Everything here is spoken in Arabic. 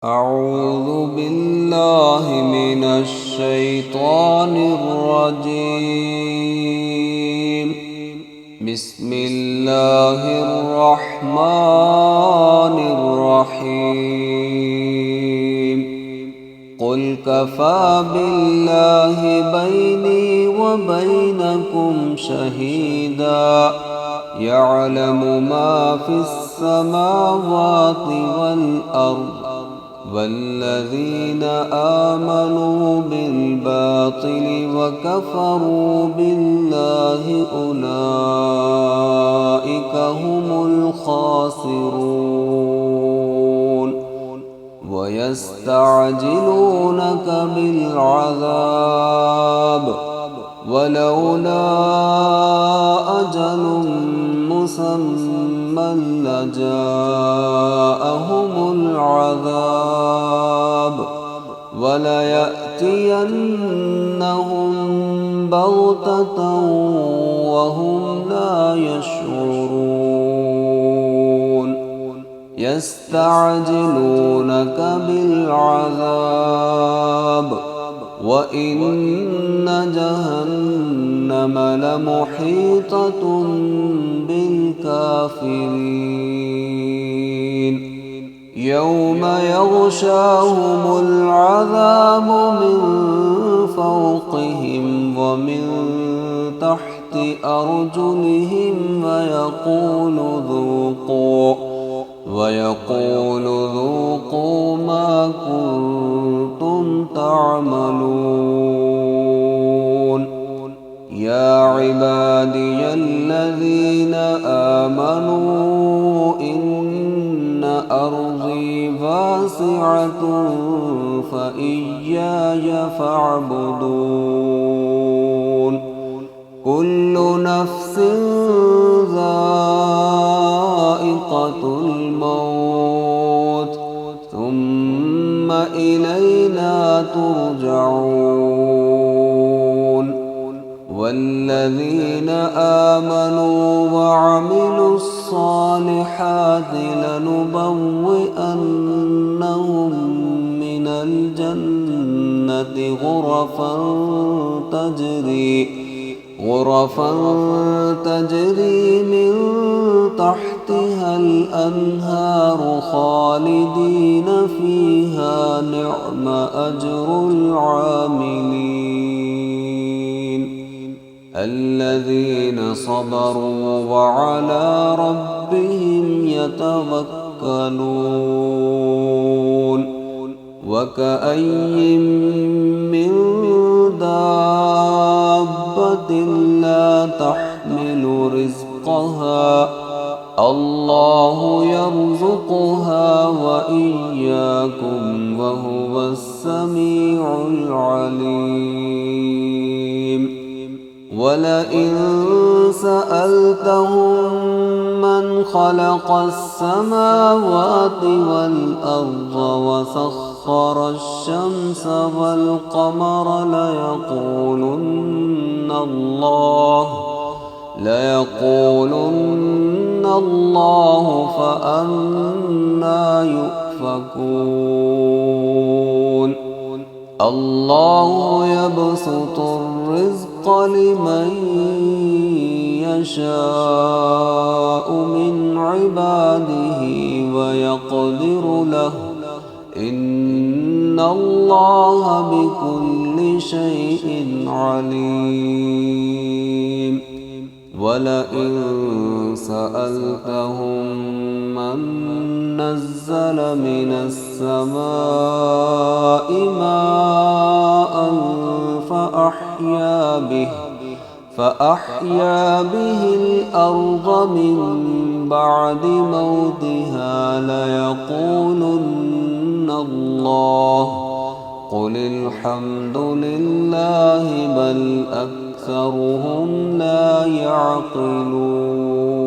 أعوذ بالله من الشيطان الرجيم. بسم الله الرحمن الرحيم. قل كفى بالله بيني وبينكم شهيدا يعلم ما في السماوات والأرض والذين آمنوا بالباطل وكفروا بالله أولئك هم الخاسرون. ويستعجلونك بالعذاب ولولا أجل مسمى لجاءهم العذاب وليأتينهم بغتة وهم لا يشعرون. يستعجلونك بالعذاب وإن جهنم لمحيطة بالكافرين. يوم يغشاهم العذاب من فوقهم ومن تحت أرجلهم ويقول ذوقوا ما كنتم تعملون. يا عبادي الذين آمنوا إن أرضي واسعة فإياي فاعبدون. كل نفس ذائقة الموت ثم إلينا ترجعون. والذين آمنوا وعملوا الصالحات لنبوئنهم من الجنة غرفا تجري من تحتها الأنهار خالدين فيها نعم أجر العاملين. الذين صبروا وعلى ربهم يتوكلون. وكأي من دابة لا تحمل رزقها الله يرزقها وإياكم وهو السميع العليم. ولئن سألتهم من خلق السماوات والأرض وسخر الشمس والقمر ليقولن الله فأنى يؤفكون. الله يبسط الرزق لمن يشاء من عباده ويقدر له إن الله بكل شيء عليم. ولئن سألتهم من نزل من السماء ماء فأحيا به الأرض من بعد موتها ليقولن الله. قل الحمد لله بل أكثرهم لا يعقلون.